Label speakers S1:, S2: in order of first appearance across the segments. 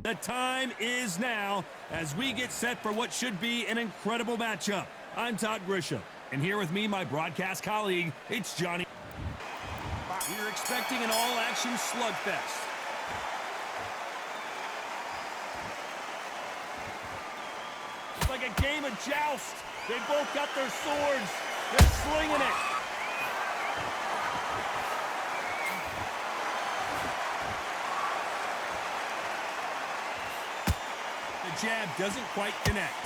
S1: The time is now as we get set for what should be an incredible matchup. I'm Todd Grisham, and here with me, my broadcast colleague, it's Johnny. We're expecting an all-action slugfest. It's like a game of joust. They both got their swords. They're slinging it. The jab doesn't quite connect.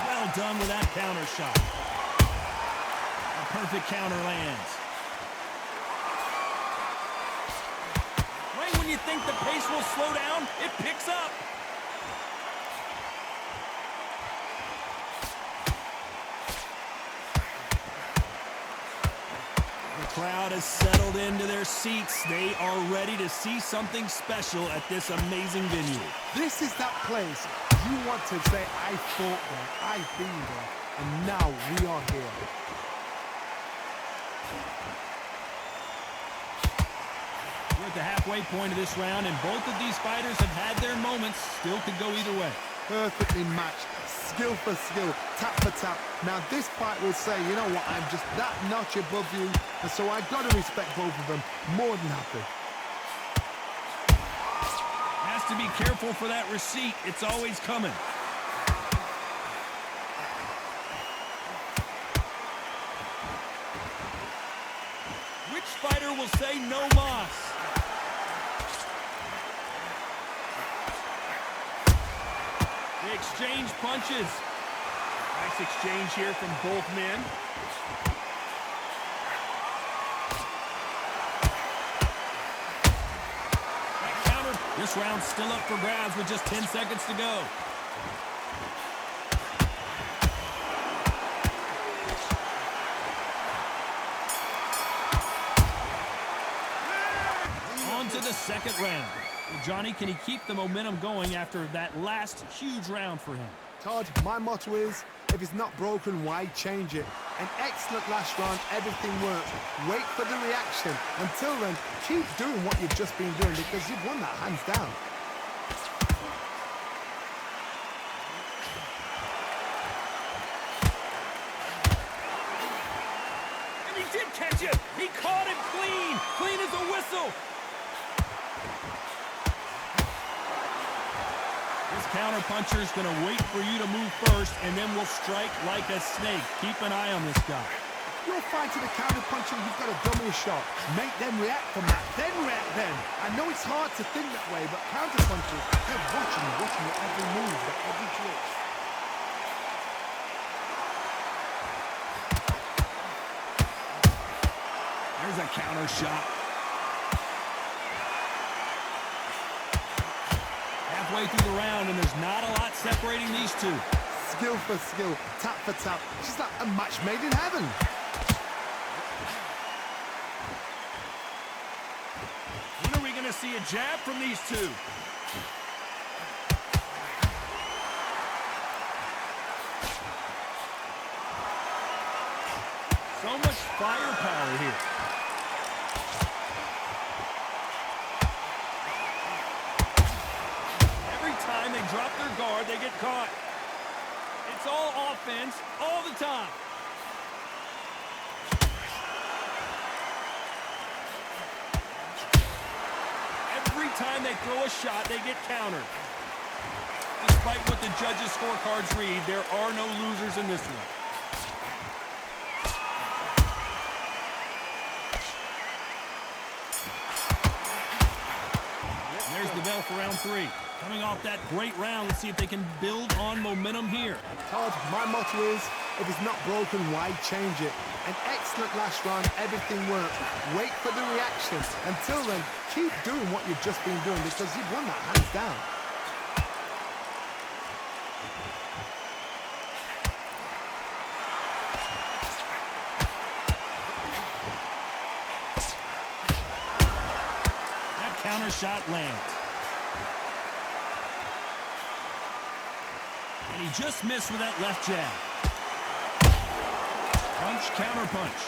S1: Well done with that counter shot. A perfect counter lands. Right when you think the pace will slow down, it picks up. The crowd has settled into their seats. They are ready to see something special at this amazing venue.
S2: This is that place you want to say, I fought there, I've been there, and now we are here.
S1: We're at the halfway point of this round, and both of these fighters have had their moments. Still could go either way.
S2: Perfectly matched, skill for skill, tap for tap. Now this fight will say, you know what, I'm just that notch above you, and so I've got to respect both of them more than happy.
S1: Has to be careful for that receipt. It's always coming. Which fighter will say no mas? They exchange punches. Nice exchange here from both men. This round's still up for grabs with just 10 seconds to go. On to the second round. Johnny, can he keep the momentum going after that last huge round for him?
S2: Todd, my motto is, if it's not broken, why change it? An excellent last round, everything worked. Wait for the reaction. Until then, keep doing what you've just been doing because you've won that hands down.
S1: And he did catch it! He caught it clean! Clean as a whistle! This counter-puncher's going to wait for you to move first, and then will strike like a snake. Keep an eye on this guy.
S2: You're fighting a counter-puncher, you've got to dummy a shot. Make them react from that, then react then. I know it's hard to think that way, but counter-punchers, they're watching your every move, their every twitch.
S1: There's a counter shot. Halfway through the round, and there's not a lot separating these two.
S2: Skill for skill, tap for tap. She's like a match made in heaven.
S1: When are we going to see a jab from these two? So much firepower here. They drop their guard, they get caught. It's all offense all the time. Every time they throw a shot, they get countered. Despite what the judges' scorecards read, there are no losers in this one. There's the bell for round 3. Coming off that great round, let's see if they can build on momentum here.
S2: Todd, my motto is, if it's not broken, why change it? An excellent last round, everything worked. Wait for the reaction. Until then, keep doing what you've just been doing because you've won that hands down.
S1: That counter shot lands. And he just missed with that left jab. Punch, counter punch.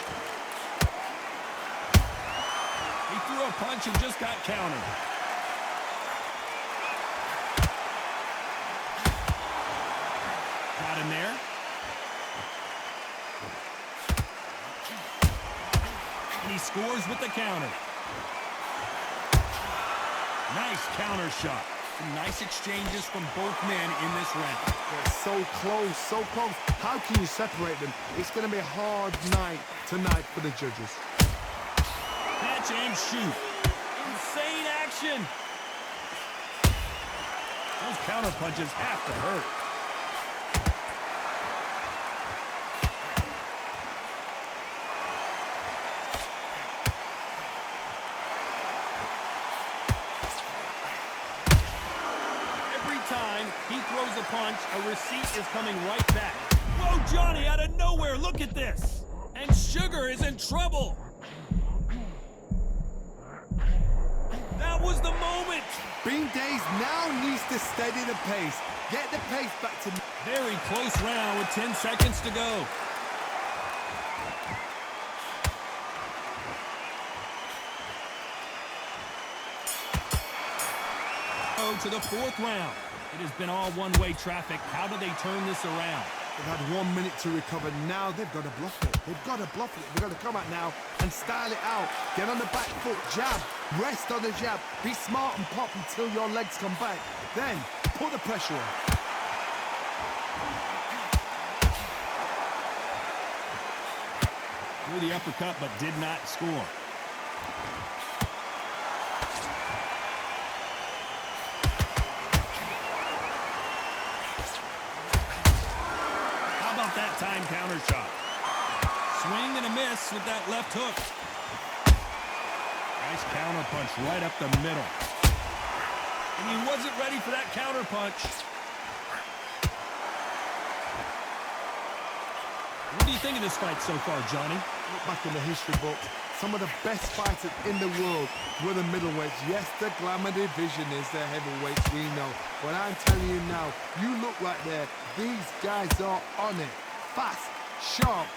S1: He threw a punch and just got countered. got him there. And he scores with the counter. Nice counter shot. Some nice exchanges from both men in this round.
S2: They're so close, so close. How can you separate them? It's going to be a hard night tonight for the judges.
S1: Catch and shoot. Insane action. Those counter punches have to hurt. Every time he throws a punch, a receipt is coming right back. Whoa, Johnny, out of nowhere, look at this. And Sugar is in trouble. That was the moment.
S2: Bean Days now needs to steady the pace. Get the pace back to...
S1: Very close round with 10 seconds to go. To the fourth round. It has been all one-way traffic. How do they turn this around?
S2: They've had 1 minute to recover. Now they've got to bluff it. They've got to bluff it. They've got to come out now and style it out. Get on the back foot, jab, rest on the jab. Be smart and pop until your legs come back. Then put the pressure on.
S1: Threw the uppercut but did not score. That time counter shot. Swing and a miss with that left hook. Nice counter punch right up the middle. And he wasn't ready for that counter punch. What do you think of this fight so far, Johnny?
S2: Look back in the history books. Some of the best fighters in the world were the middleweights. Yes, the glamour division is the heavyweights, we know. But I'm telling you now, you look right there. These guys are on it. Fast, sharp,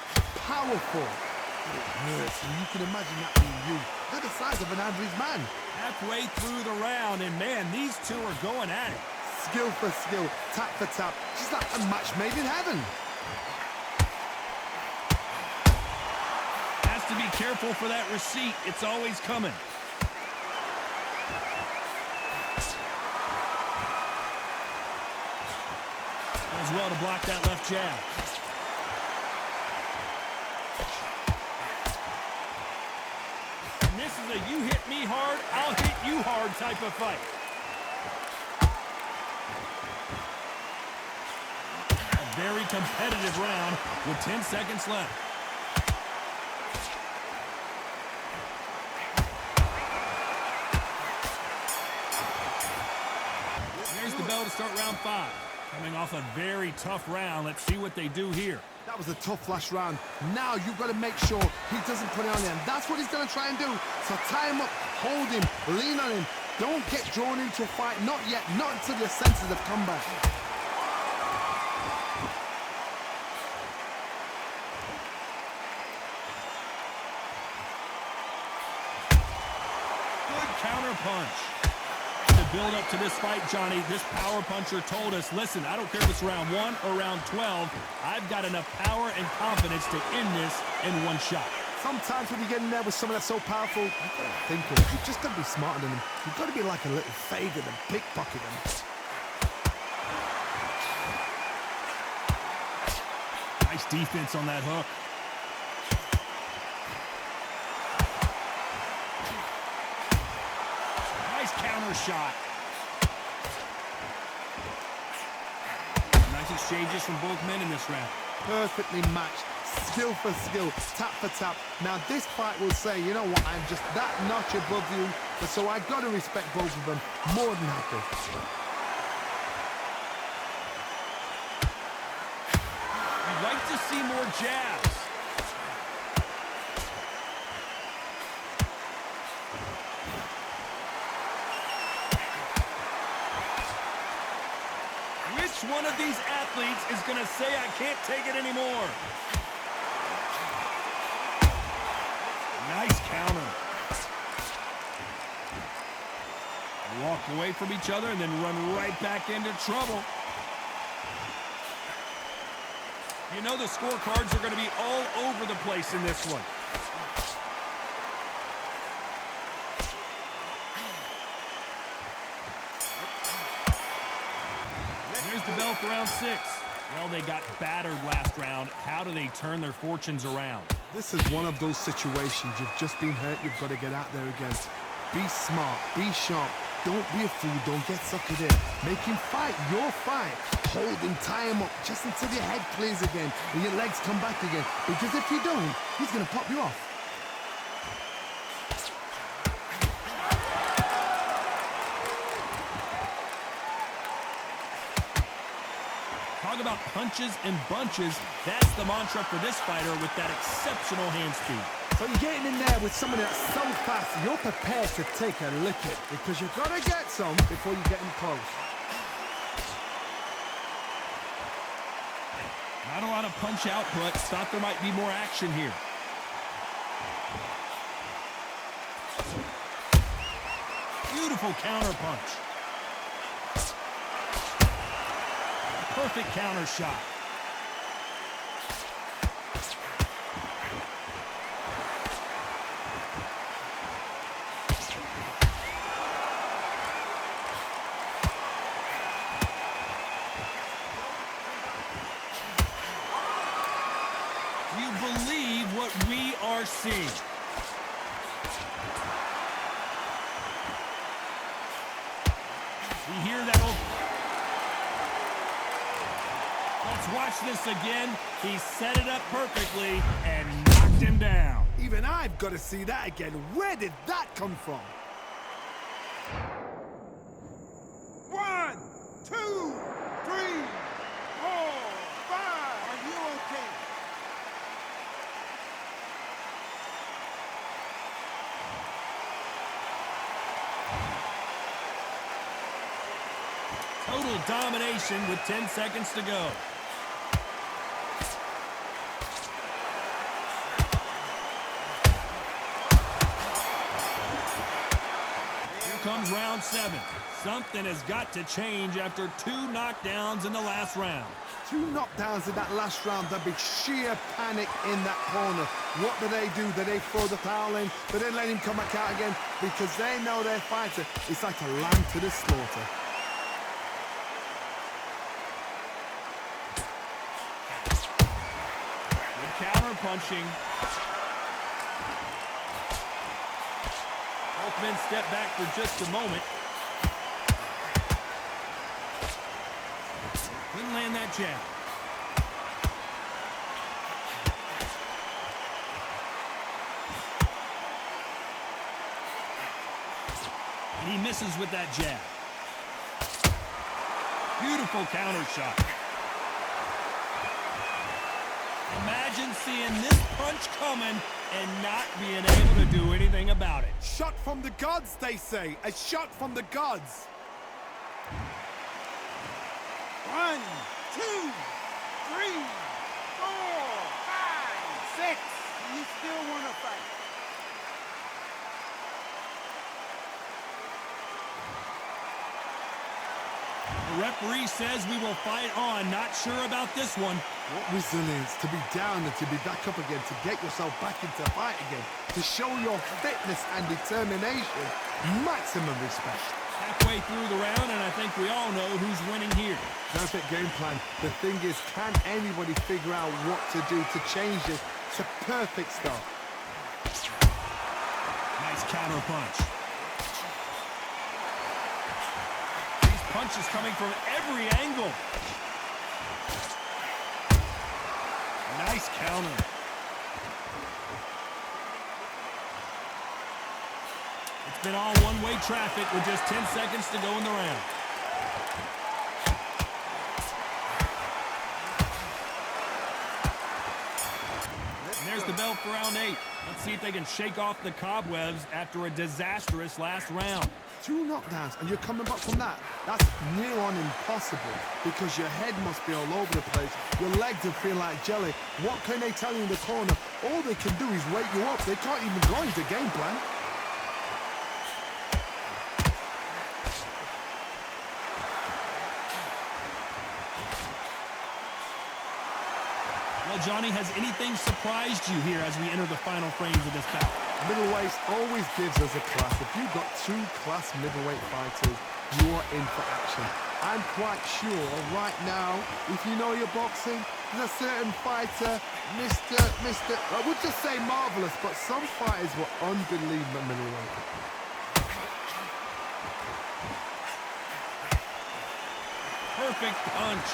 S2: powerful. It hurts, and you can imagine that being you. They're the size of an average man.
S1: Halfway through the round, and man, these two are going at it.
S2: Skill for skill, tap for tap. Just like a match made in heaven.
S1: Has to be careful for that receipt. It's always coming. As well to block that left jab. And this is a you hit me hard, I'll hit you hard type of fight. A very competitive round with 10 seconds left. There's the bell to start round 5. Coming off a very tough round. Let's see what they do here.
S2: That was a tough last round. Now you've got to make sure he doesn't put it on him. That's what he's going to try and do. So tie him up, hold him, lean on him. Don't get drawn into a fight. Not yet. Not until your senses have come back.
S1: Good counter punch. Build up to this fight, Johnny. This power puncher told us, listen, I don't care if it's round 1 or round 12. I've got enough power and confidence to end this in one shot.
S2: Sometimes when you get in there with someone that's so powerful, you've got to think of it. You've just got to be smarter than them. You've got to be like a little faggot and pickpocket them.
S1: Nice defense on that hook. Counter shot. Nice exchanges from both men in this round.
S2: Perfectly matched. Skill for skill. Tap for tap. Now this fight will say, you know what, I'm just that notch above you. But so I've got to respect both of them. More than happy.
S1: I'd like to see more jabs. Which one of these athletes is going to say, I can't take it anymore? Nice counter. Walk away from each other and then run right back into trouble. You know the scorecards are going to be all over the place in this one. Here's the bell for round 6. Well, they got battered last round. How do they turn their fortunes around?
S2: This is one of those situations. You've just been hurt. You've got to get out there again. Be smart. Be sharp. Don't be a fool. Don't get suckered in. Make him fight your fight. Hold him, tie him up just until your head clears again and your legs come back again. Because if you don't, he's going to pop you off.
S1: Talk about punches and bunches. That's the mantra for this fighter with that exceptional hand speed.
S2: So you're getting in there with somebody that's so fast, you're prepared to take a licking because you've got to get some before you get him close.
S1: Not a lot of punch output. Thought there might be more action here. Beautiful counter punch. Perfect counter shot. You believe what we are seeing. We hear that old... Let's watch this again. He set it up perfectly and knocked him down.
S2: Even I've got to see that again. Where did that come from?
S3: 1, 2, 3, 4, 5. Are you okay?
S1: Total domination with 10 seconds to go. Here comes round 7. Something has got to change after 2 knockdowns in the last round.
S2: 2 knockdowns in that last round. There'll be sheer panic in that corner. What do? Do they throw the towel in? Do they let him come back out again? Because they know their fighter is like a lamb to the slaughter.
S1: Counter punching. Both men step back for just a moment. Couldn't land that jab. And he misses with that jab. Beautiful counter shot. Imagine seeing this punch coming and not being able to do anything about it.
S2: Shot from the gods, they say. A shot from the gods.
S3: 1, 2, 3, 4, 5, 6. You still want to fight?
S1: The referee says we will fight on. Not sure about this one.
S2: What resilience to be down and to be back up again, to get yourself back into the fight again, to show your fitness and determination. Maximum respect.
S1: Halfway through the round, and I think we all know who's winning here.
S2: Perfect game plan. The thing is, can anybody figure out what to do to change this to perfect stuff?
S1: Nice counter punch. These punches coming from every angle. Nice counter. It's been all one-way traffic with just 10 seconds to go in the round. And there's the bell for round 8. Let's see if they can shake off the cobwebs after a disastrous last round.
S2: 2 knockdowns and you're coming back from that. That's near on impossible because your head must be all over the place. Your legs will feel like jelly. What can they tell you in the corner? All they can do is wake you up. They can't even go into game plan.
S1: Well, Johnny, has anything surprised you here as we enter the final frames of this bout?
S2: Middleweight always gives us a class. If you've got two class middleweight fighters, you are in for action. I'm quite sure right now, if you know your boxing, there's a certain fighter, I would just say marvelous, but some fighters were unbelievable middleweight.
S1: Perfect punch.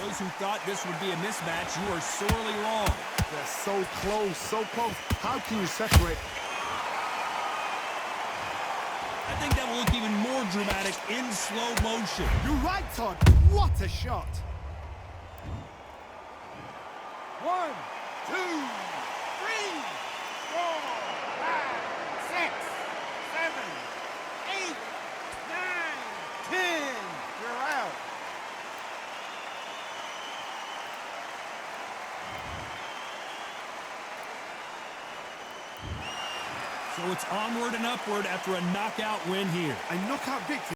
S1: Those who thought this would be a mismatch, you are sorely wrong.
S2: They're so close, so close. How can you separate?
S1: I think that will look even more dramatic in slow motion.
S2: You're right, Todd. What a shot.
S3: 1, 2, 3, 4, 5, 6, 7, 8, 9, 10. You're out.
S1: So it's onward and upward after a knockout win here.
S2: A knockout victory.